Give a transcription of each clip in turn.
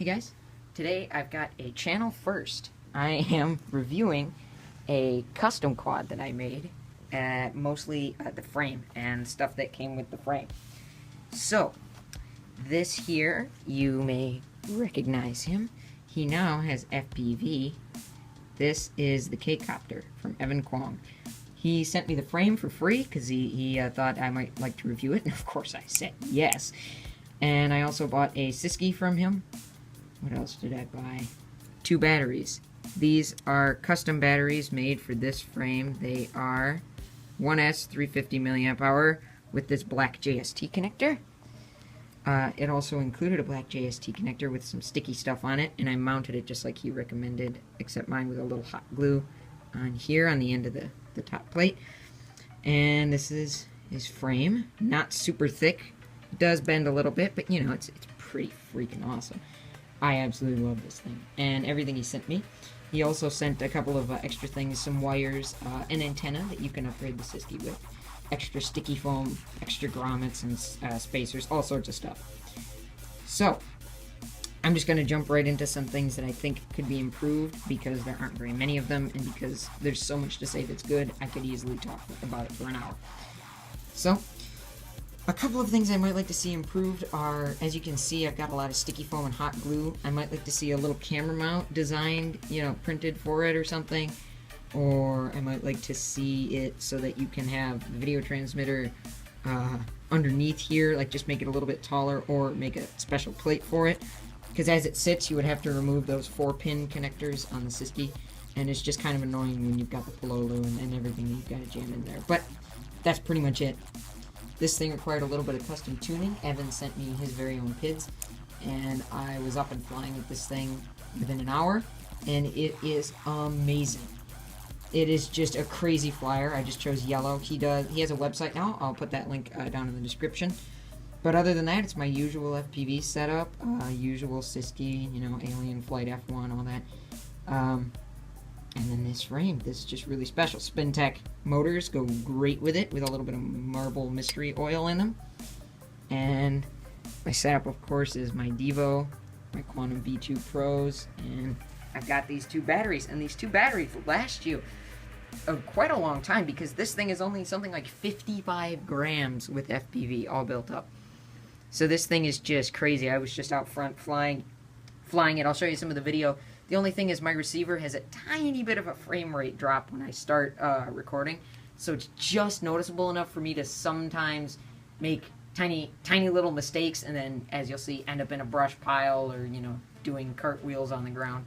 Hey guys, today I've got a channel first. I am reviewing a custom quad that I made, mostly the frame and stuff that came with the frame. So, this here, you may recognize him. He now has FPV. This is the KKoptor from Evan Kwong. He sent me the frame for free because he thought I might like to review it, and of course I said yes. And I also bought a Siski from him. What else did I buy? 2 batteries. These are custom batteries made for this frame. They are 1S 350 milliamp hour with this black JST connector. It also included a black JST connector with some sticky stuff on it, and I mounted it just like he recommended, except mine with a little hot glue on here on the end of the top plate. And this is his frame. Not super thick. It does bend a little bit, but you know, it's pretty freaking awesome. I absolutely love this thing and everything he sent me. He also sent a couple of extra things, some wires, an antenna that you can upgrade the Siski with, extra sticky foam, extra grommets and spacers, all sorts of stuff. So, I'm just going to jump right into some things that I think could be improved because there aren't very many of them, and because there's so much to say that's good, I could easily talk about it for an hour. So, a couple of things I might like to see improved are, as you can see, I've got a lot of sticky foam and hot glue. I might like to see a little camera mount designed, you know, printed for it or something. Or I might like to see it so that you can have the video transmitter underneath here, like just make it a little bit taller or make a special plate for it. Because as it sits, you would have to remove those 4-pin connectors on the Siski, and it's just kind of annoying when you've got the Pololu and everything that you've got to jam in there. But that's pretty much it. This thing required a little bit of custom tuning. Evan sent me his very own PIDs, and I was up and flying with this thing within an hour, and it is amazing. It is just a crazy flyer. I just chose yellow. He has a website now. I'll put that link down in the description. But other than that, it's my usual FPV setup, usual Siski, you know, Alien Flight F1, all that. And then this frame, this is just really special. SpinTech motors go great with it, with a little bit of marble mystery oil in them. And my setup, of course, is my Devo, my Quantum V2 Pros, and I've got these 2 batteries, and these 2 batteries last you quite a long time because this thing is only something like 55 grams with FPV all built up. So this thing is just crazy. I was just out front flying it. I'll show you some of the video. The only thing is my receiver has a tiny bit of a frame rate drop when I start recording, so it's just noticeable enough for me to sometimes make tiny little mistakes, and then, as you'll see, end up in a brush pile or, you know, doing cartwheels on the ground.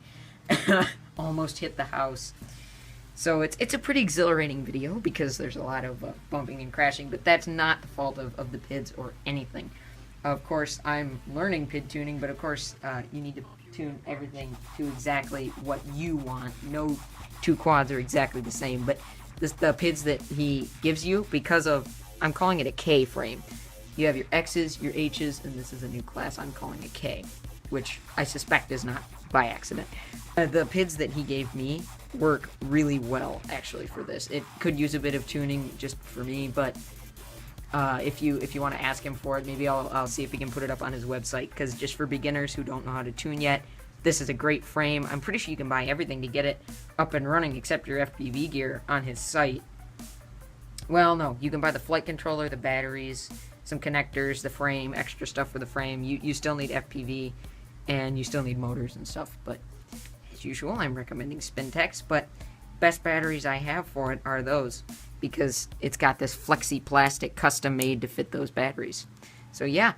Almost hit the house. So it's a pretty exhilarating video because there's a lot of bumping and crashing, but that's not the fault of the PIDs or anything. Of course, I'm learning PID tuning, but of course, you need to tune everything to exactly what you want. No 2 quads are exactly the same, but the PIDs that he gives you, because of, I'm calling it a K frame. You have your X's, your H's, and this is a new class I'm calling a K, which I suspect is not by accident. The PIDs that he gave me work really well, actually, for this. It could use a bit of tuning just for me, but if you want to ask him for it, maybe I'll see if he can put it up on his website, because just for beginners who don't know how to tune yet, this is a great frame. I'm pretty sure you can buy everything to get it up and running except your FPV gear on his site. Well, no, you can buy the flight controller, the batteries, some connectors, the frame, extra stuff for the frame. You still need FPV, and you still need motors and stuff, but as usual, I'm recommending SpinTechs, but best batteries I have for it are those, because it's got this flexi plastic custom made to fit those batteries. So yeah,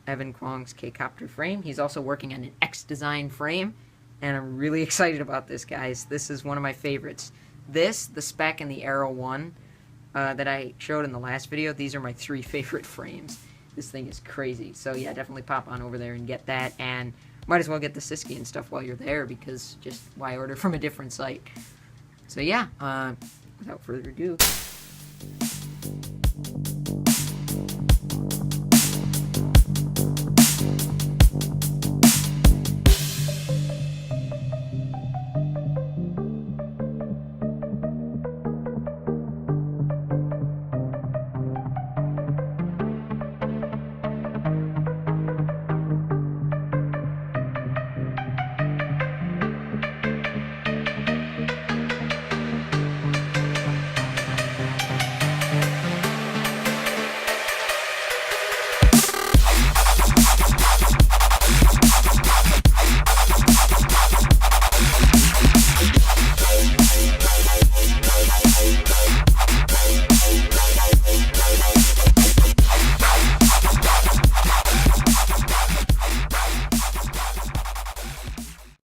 Evan Kwong's KKoptor frame. He's also working on an X design frame, and I'm really excited about this, guys. This is one of my favorites. This, the Spec, and the Arrow 1 that I showed in the last video, these are my 3 favorite frames. This thing is crazy. So yeah, definitely pop on over there and get that, and might as well get the Siski and stuff while you're there, because just why order from a different site? So yeah, without further ado.